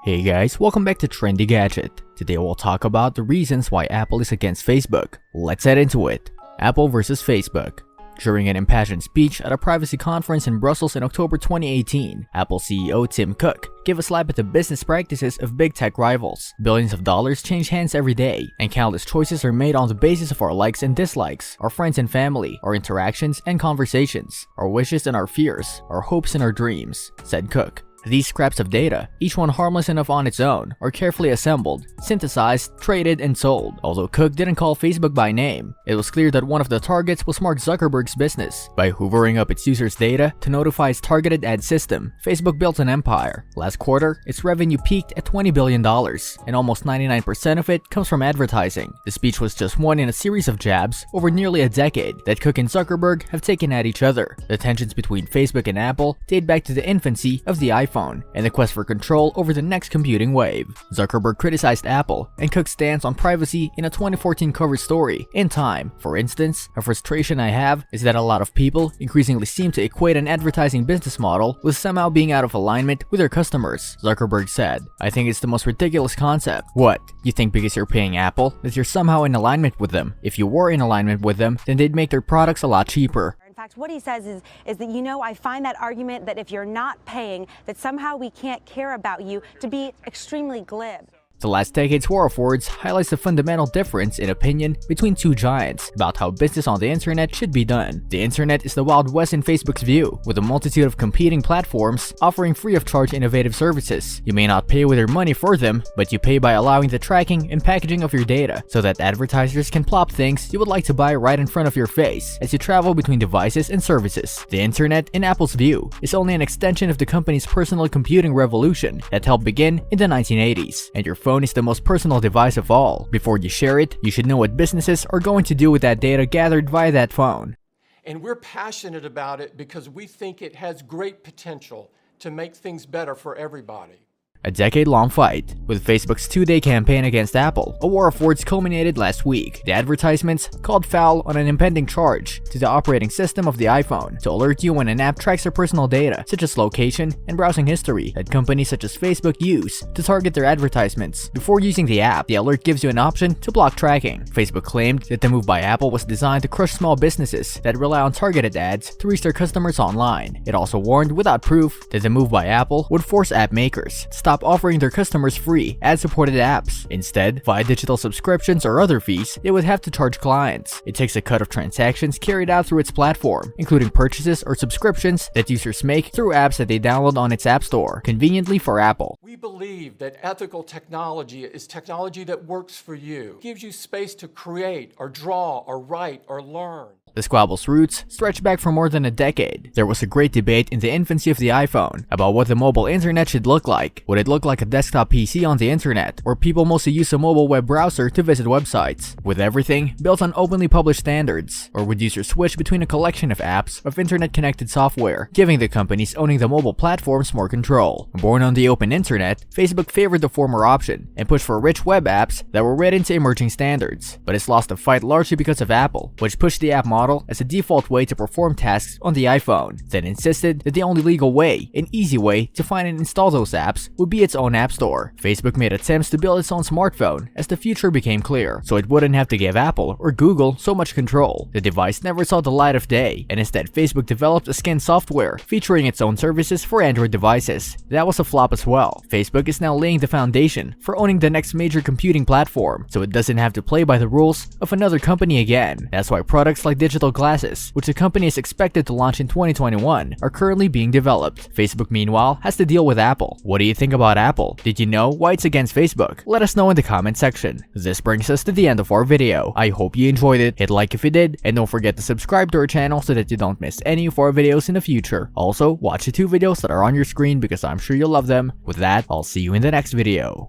Hey guys, welcome back to Trendy Gadget. Today we'll talk about the reasons why Apple is against Facebook. Let's head into it. Apple versus Facebook. During an impassioned speech at a privacy conference in Brussels in October 2018, Apple CEO Tim Cook gave a slap at the business practices of big tech rivals. Billions of dollars change hands every day, and countless choices are made on the basis of our likes and dislikes, our friends and family, our interactions and conversations, our wishes and our fears, our hopes and our dreams, said Cook. These scraps of data, each one harmless enough on its own, are carefully assembled, synthesized, traded, and sold. Although Cook didn't call Facebook by name, it was clear that one of the targets was Mark Zuckerberg's business. By hoovering up its users' data to notify its targeted ad system, Facebook built an empire. Last quarter, its revenue peaked at $20 billion, and almost 99% of it comes from advertising. The speech was just one in a series of jabs over nearly a decade that Cook and Zuckerberg have taken at each other. The tensions between Facebook and Apple date back to the infancy of the iPhone and the quest for control over the next computing wave. Zuckerberg criticized Apple and Cook's stance on privacy in a 2014 cover story in Time. For instance, a frustration I have is that a lot of people increasingly seem to equate an advertising business model with somehow being out of alignment with their customers, Zuckerberg said. I think it's the most ridiculous concept. What? You think because you're paying Apple that you're somehow in alignment with them? If you were in alignment with them, then they'd make their products a lot cheaper. In fact, what he says is that, I find that argument that if you're not paying, that somehow we can't care about you to be extremely glib. The last decade's war of words highlights the fundamental difference in opinion between two giants about how business on the internet should be done. The internet is the Wild West in Facebook's view, with a multitude of competing platforms offering free of charge innovative services. You may not pay with your money for them, but you pay by allowing the tracking and packaging of your data so that advertisers can plop things you would like to buy right in front of your face as you travel between devices and services. The internet, in Apple's view, is only an extension of the company's personal computing revolution that helped begin in the 1980s, and your phone is the most personal device of all. Before you share it, you should know what businesses are going to do with that data gathered via that phone. And we're passionate about it because we think it has great potential to make things better for everybody. A decade-long fight. With Facebook's two-day campaign against Apple, a war of words culminated last week. The advertisements called foul on an impending charge to the operating system of the iPhone to alert you when an app tracks your personal data, such as location and browsing history, that companies such as Facebook use to target their advertisements. Before using the app, the alert gives you an option to block tracking. Facebook claimed that the move by Apple was designed to crush small businesses that rely on targeted ads to reach their customers online. It also warned without proof that the move by Apple would force app makers to stop offering their customers free ad-supported apps. Instead, via digital subscriptions or other fees, it would have to charge clients. It takes a cut of transactions carried out through its platform, including purchases or subscriptions that users make through apps that they download on its app store, conveniently for Apple. We believe that ethical technology is technology that works for you, gives you space to create or draw or write or learn. The squabble's roots stretch back for more than a decade. There was a great debate in the infancy of the iPhone about what the mobile internet should look like. Would it look like a desktop PC on the internet, or people mostly use a mobile web browser to visit websites, with everything built on openly published standards? Or would users switch between a collection of apps of internet-connected software, giving the companies owning the mobile platforms more control? Born on the open internet, Facebook favored the former option and pushed for rich web apps that were read into emerging standards. But it's lost the fight largely because of Apple, which pushed the app model as a default way to perform tasks on the iPhone, then insisted that the only legal way and easy way to find and install those apps would be its own app store. Facebook made attempts to build its own smartphone as the future became clear, so it wouldn't have to give Apple or Google so much control. The device never saw the light of day, and instead Facebook developed a skin software featuring its own services for Android devices. That was a flop as well. Facebook is now laying the foundation for owning the next major computing platform, so it doesn't have to play by the rules of another company again. That's why products like digital glasses, which the company is expected to launch in 2021, are currently being developed. Facebook, meanwhile, has to deal with Apple. What do you think about Apple? Did you know why it's against Facebook? Let us know in the comment section. This brings us to the end of our video. I hope you enjoyed it. Hit like if you did, and don't forget to subscribe to our channel so that you don't miss any of our videos in the future. Also, watch the two videos that are on your screen because I'm sure you'll love them. With that, I'll see you in the next video.